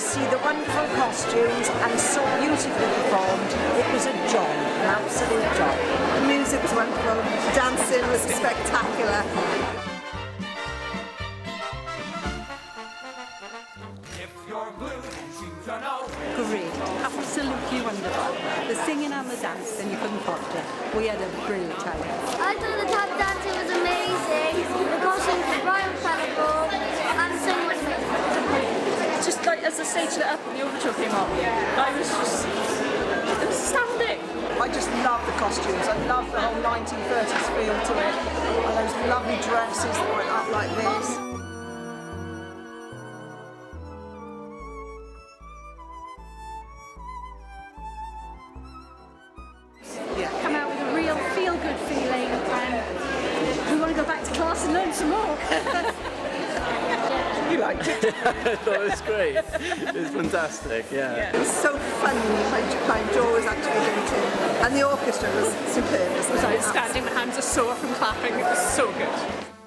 see the wonderful costumes and so beautifully performed. It was a joy, an absolute joy. The music was wonderful, the dancing was spectacular. Great, absolutely wonderful. The singing and the dancing, you couldn't fault it. We had a brilliant time. I thought the tap dancing was amazing, the costumes were right on colourful, and the singing was amazing. Just like as the stage lit up and the overture came on, I was just, it was astounding. I just love the costumes, I love the whole 1930s feel to it, and those lovely dresses that went up like this. Come out with a real feel-good feeling, and we want to go back to class and learn some more. You liked it? I thought it was great. It was fantastic, yeah. It was so funny, my jaw was actually hurting, and the orchestra was superb. I was standing, my hands are sore from clapping, it was so good.